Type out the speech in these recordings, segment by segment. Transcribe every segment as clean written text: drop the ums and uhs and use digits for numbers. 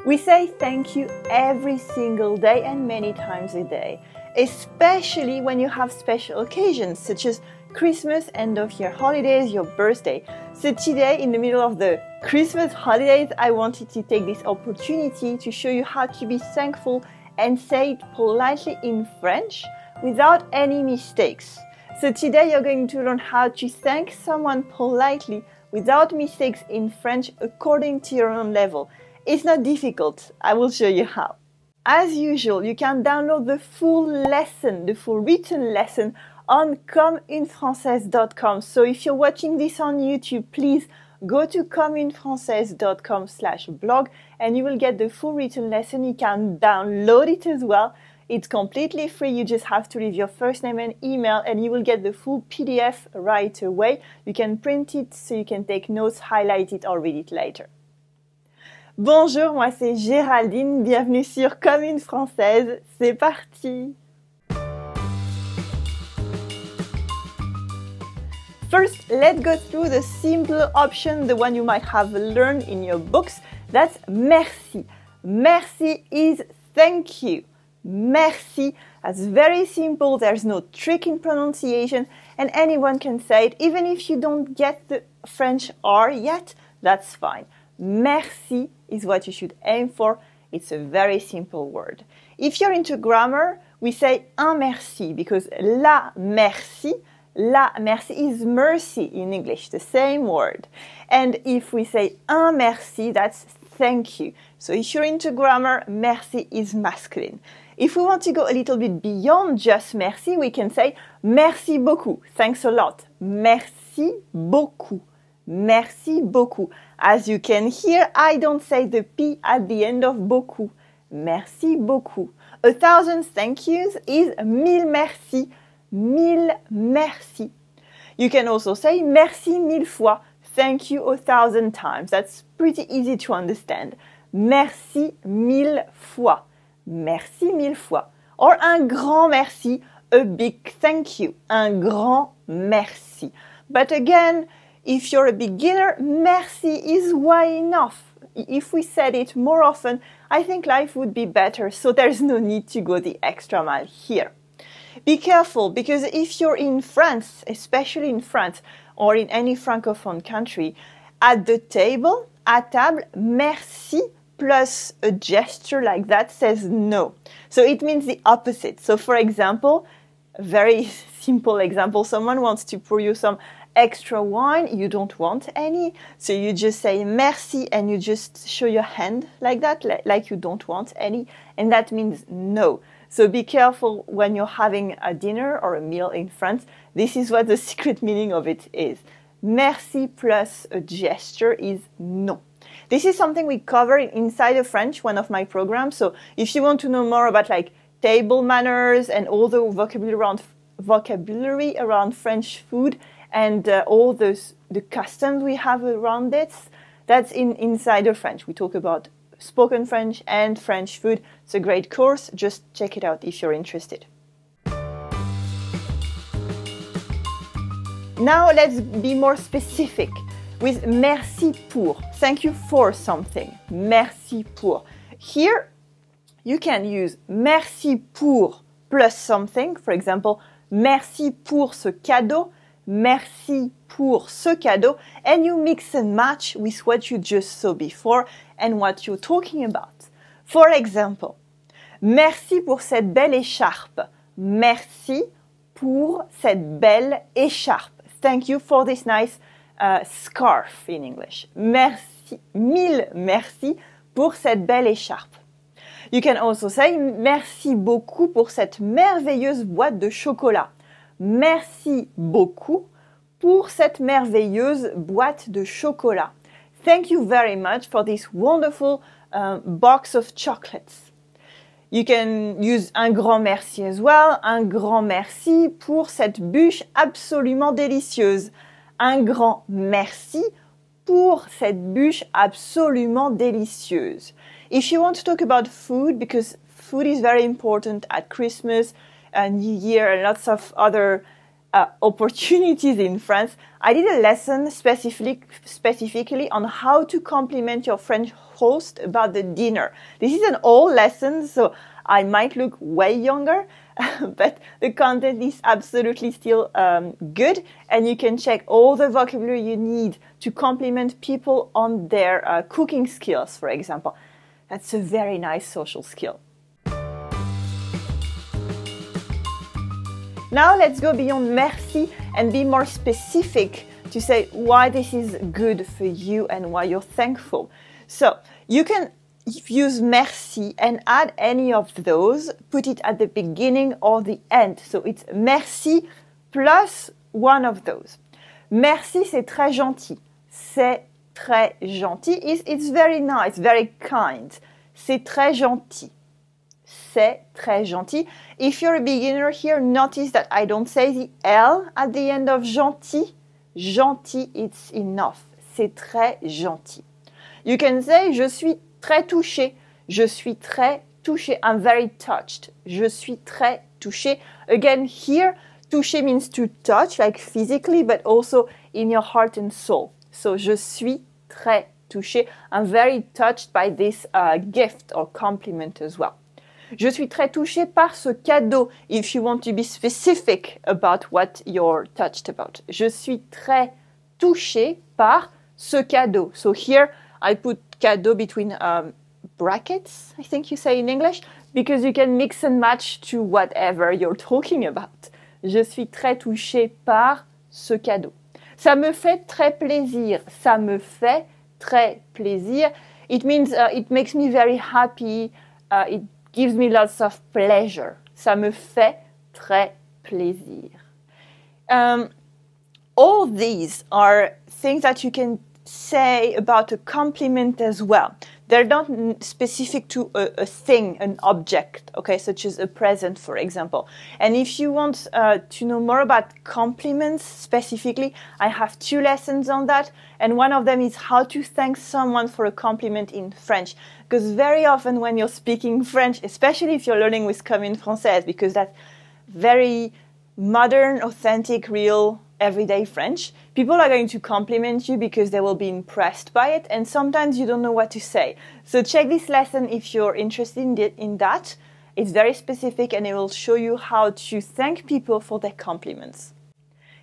We say thank you every single day and many times a day, especially when you have special occasions such as Christmas, end of year holidays, your birthday. So today, in the middle of the Christmas holidays, I wanted to take this opportunity to show you how to be thankful and say it politely in French without any mistakes. So today you're going to learn how to thank someone politely without mistakes in French according to your own level. It's not difficult. I will show you how. As usual, you can download the full lesson, the full written lesson on communefrancaise.com. So if you're watching this on YouTube, please go to communefrancaise.com/blog and you will get the full written lesson. You can download it as well. It's completely free. You just have to leave your first name and email and you will get the full PDF right away. You can print it so you can take notes, highlight it or read it later. Bonjour, moi c'est Géraldine, bienvenue sur Comme une Française, c'est parti! First, let's go through the simple option, the one you might have learned in your books. That's merci. Merci is thank you. Merci, that's very simple, there's no trick in pronunciation and anyone can say it. Even if you don't get the French R yet, that's fine. Merci is what you should aim for. It's a very simple word. If you're into grammar, we say un merci because la merci is mercy in English, the same word. And if we say un merci, that's thank you. So if you're into grammar, merci is masculine. If we want to go a little bit beyond just merci, we can say merci beaucoup, thanks a lot. Merci beaucoup. Merci beaucoup. As you can hear, I don't say the P at the end of beaucoup. Merci beaucoup. 1,000 thank yous is mille merci. Mille merci. You can also say merci mille fois. Thank you 1,000 times. That's pretty easy to understand. Merci mille fois. Merci mille fois. Or un grand merci, a big thank you. Un grand merci. But again, if you're a beginner, merci is way enough. If we said it more often, I think life would be better, so there's no need to go the extra mile here. Be careful, because if you're in France, especially in France, or in any francophone country, at the table, à table, merci plus a gesture like that says no. So it means the opposite. So for example, a very simple example, someone wants to pour you some extra wine, you don't want any, so you just say merci and you just show your hand like that, like you don't want any, and that means no. So be careful when you're having a dinner or a meal in France. This is what the secret meaning of it is. Merci plus a gesture is non. This is something we cover inside of French, one of my programs, so if you want to know more about like table manners and all the vocabulary around French food, and all the customs we have around it, that's inside of French. We talk about spoken French and French food. It's a great course. Just check it out if you're interested. Now let's be more specific with merci pour. Thank you for something. Merci pour. Here you can use merci pour plus something. For example, merci pour ce cadeau. Merci pour ce cadeau, and you mix and match with what you just saw before and what you're talking about. For example, merci pour cette belle écharpe. Merci pour cette belle écharpe. Thank you for this nice scarf in English. Merci, mille merci pour cette belle écharpe. You can also say merci beaucoup pour cette merveilleuse boîte de chocolat. Merci beaucoup pour cette merveilleuse boîte de chocolat. Thank you very much for this wonderful box of chocolates. You can use un grand merci as well. Un grand merci pour cette bûche absolument délicieuse. Un grand merci pour cette bûche absolument délicieuse. If you want to talk about food, because food is very important at Christmas, New Year and lots of other opportunities in France, I did a lesson specifically on how to compliment your French host about the dinner. This is an old lesson, so I might look way younger, but the content is absolutely still good, and you can check all the vocabulary you need to compliment people on their cooking skills, for example. That's a very nice social skill. Now let's go beyond merci and be more specific to say why this is good for you and why you're thankful. So you can use merci and add any of those, put it at the beginning or the end. So it's merci plus one of those. Merci, c'est très gentil. C'est très gentil. It's very nice, very kind. C'est très gentil. C'est très gentil. If you're a beginner here, notice that I don't say the L at the end of gentil. Gentil, it's enough. C'est très gentil. You can say, je suis très touché. Je suis très touché. I'm very touched. Je suis très touché. Again, here, touché means to touch, like physically, but also in your heart and soul. So, je suis très touché. I'm very touched by this gift or compliment as well. Je suis très touché par ce cadeau, if you want to be specific about what you're touched about. Je suis très touché par ce cadeau. So here I put cadeau between brackets, I think you say in English, because you can mix and match to whatever you're talking about. Je suis très touché par ce cadeau. Ça me fait très plaisir. Ça me fait très plaisir. It means it makes me very happy. It gives me lots of pleasure. Ça me fait très plaisir. All these are things that you can say about a compliment as well. They're not specific to a thing, an object, okay, such as a present, for example. And if you want to know more about compliments specifically, I have 2 lessons on that. And one of them is how to thank someone for a compliment in French. Because very often when you're speaking French, especially if you're learning with Commune Française, because that's very modern, authentic, real, everyday French, people are going to compliment you because they will be impressed by it, and sometimes you don't know what to say. So check this lesson if you're interested in that. It's very specific and it will show you how to thank people for their compliments.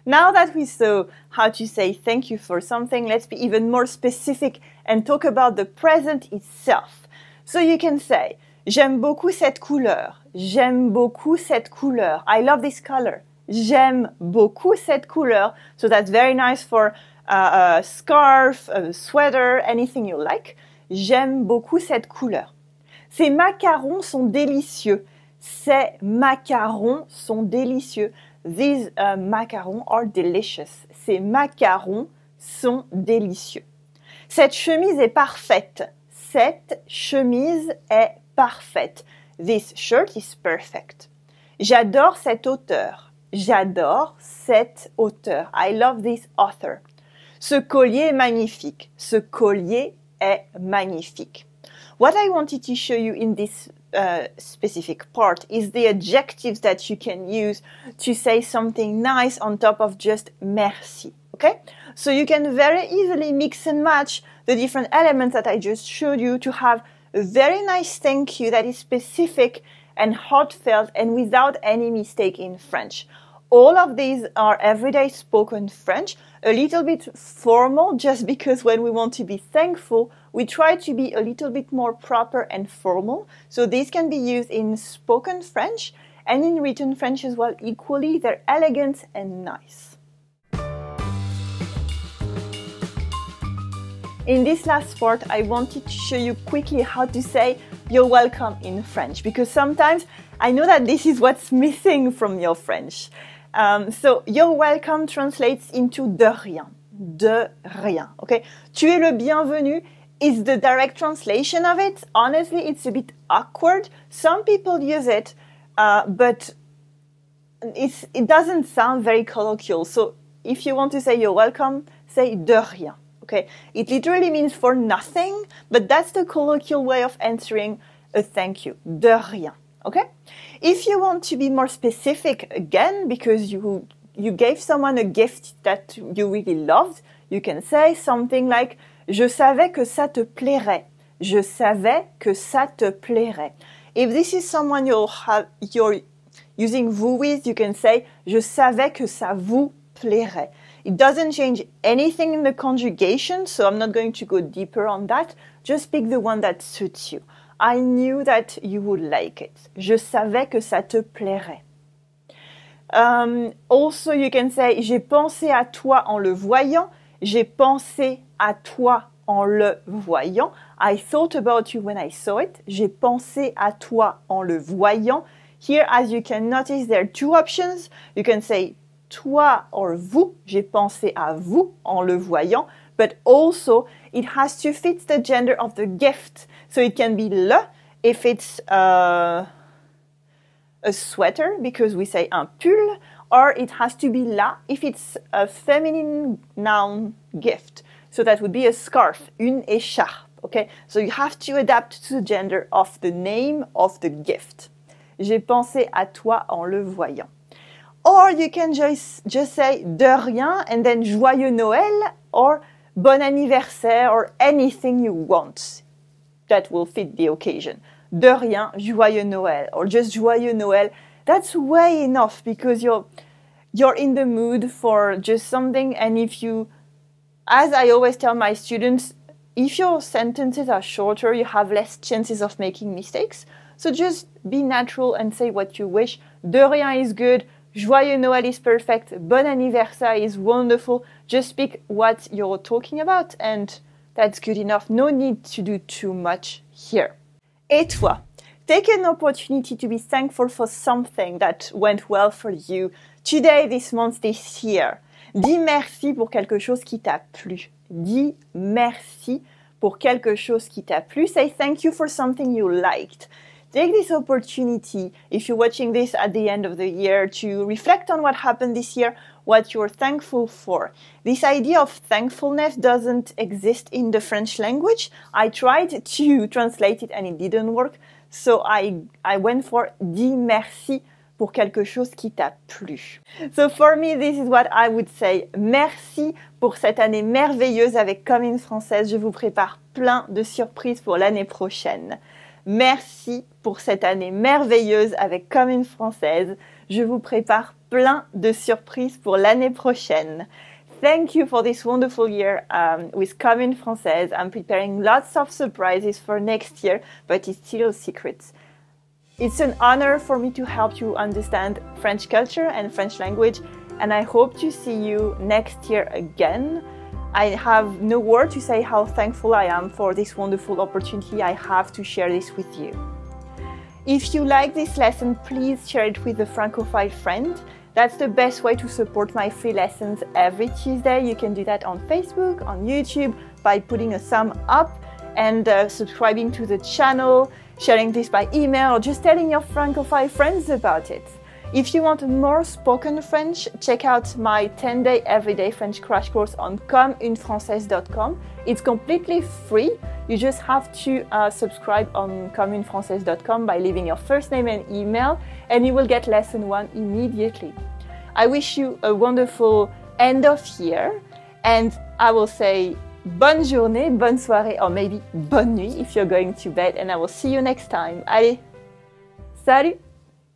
Now that we saw how to say thank you for something, let's be even more specific and talk about the present itself. So you can say, j'aime beaucoup cette couleur. J'aime beaucoup cette couleur. I love this color. J'aime beaucoup cette couleur. So that's very nice for a scarf, a sweater, anything you like. J'aime beaucoup cette couleur. Ces macarons sont délicieux. Ces macarons sont délicieux. These macarons are delicious. Ces macarons sont délicieux. Cette chemise est parfaite. Cette chemise est parfaite. This shirt is perfect. J'adore cet auteur. J'adore cet auteur. I love this author. Ce collier est magnifique. Ce collier est magnifique. What I wanted to show you in this specific part is the adjectives that you can use to say something nice on top of just merci. Okay? So you can very easily mix and match the different elements that I just showed you to have a very nice thank you that is specific and heartfelt and without any mistake in French. All of these are everyday spoken French, a little bit formal just because when we want to be thankful, we try to be a little bit more proper and formal. So these can be used in spoken French and in written French as well equally. They're elegant and nice. In this last part, I wanted to show you quickly how to say you're welcome in French, because sometimes I know that this is what's missing from your French. So, you're welcome translates into de rien. De rien, okay? Tu es le bienvenu is the direct translation of it. Honestly, it's a bit awkward. Some people use it, but it doesn't sound very colloquial. So, if you want to say you're welcome, say de rien. Okay, it literally means for nothing, but that's the colloquial way of answering a thank you. De rien. Okay? If you want to be more specific again, because you you gave someone a gift that you really loved, you can say something like je savais que ça te plairait. Je savais que ça te plairait. If this is someone you're using vous with, you can say je savais que ça vous plairait. It doesn't change anything in the conjugation, so I'm not going to go deeper on that. Just pick the one that suits you. I knew that you would like it. Je savais que ça te plairait. Also, you can say j'ai pensé à toi en le voyant. J'ai pensé à toi en le voyant. I thought about you when I saw it. J'ai pensé à toi en le voyant. Here, as you can notice, there are two options. You can say toi or vous. J'ai pensé à vous en le voyant. But also, it has to fit the gender of the gift. So it can be le if it's a sweater, because we say un pull, or it has to be la if it's a feminine noun gift. So that would be a scarf, une écharpe, okay? So you have to adapt to the gender of the name of the gift. J'ai pensé à toi en le voyant. Or you can just say de rien and then joyeux Noël or bon anniversaire or anything you want that will fit the occasion. De rien, joyeux Noël, or just joyeux Noël. That's way enough because you're in the mood for just something, and if you, as I always tell my students, if your sentences are shorter, you have less chances of making mistakes. So just be natural and say what you wish. De rien is good. Joyeux Noël is perfect. Bon anniversaire is wonderful. Just pick what you're talking about, and that's good enough. No need to do too much here. Et toi? Take an opportunity to be thankful for something that went well for you today, this month, this year. Dis merci pour quelque chose qui t'a plu. Dis merci pour quelque chose qui t'a plu. Say thank you for something you liked. Take this opportunity, if you're watching this at the end of the year, to reflect on what happened this year, what you're thankful for. This idea of thankfulness doesn't exist in the French language. I tried to translate it and it didn't work. So I went for dis merci pour quelque chose qui t'a plu. So for me, this is what I would say. Merci pour cette année merveilleuse avec Comme une Française. Je vous prépare plein de surprises pour l'année prochaine. Merci pour cette année merveilleuse avec Comme une Française. Je vous prépare plein de surprises pour l'année prochaine. Thank you for this wonderful year with Comme une Française. I'm preparing lots of surprises for next year, but it's still a secret. It's an honor for me to help you understand French culture and French language, and I hope to see you next year again. I have no word to say how thankful I am for this wonderful opportunity I have to share this with you. If you like this lesson, please share it with a Francophile friend. That's the best way to support my free lessons every Tuesday. You can do that on Facebook, on YouTube, by putting a thumb up and subscribing to the channel, sharing this by email, or just telling your Francophile friends about it. If you want more spoken French, check out my 10-day everyday French crash course on comeunefrancaise.com. It's completely free. You just have to subscribe on comeunefrancaise.com by leaving your first name and email, and you will get lesson 1 immediately. I wish you a wonderful end of year, and I will say bonne journée, bonne soirée, or maybe bonne nuit if you're going to bed, and I will see you next time. Allez, salut!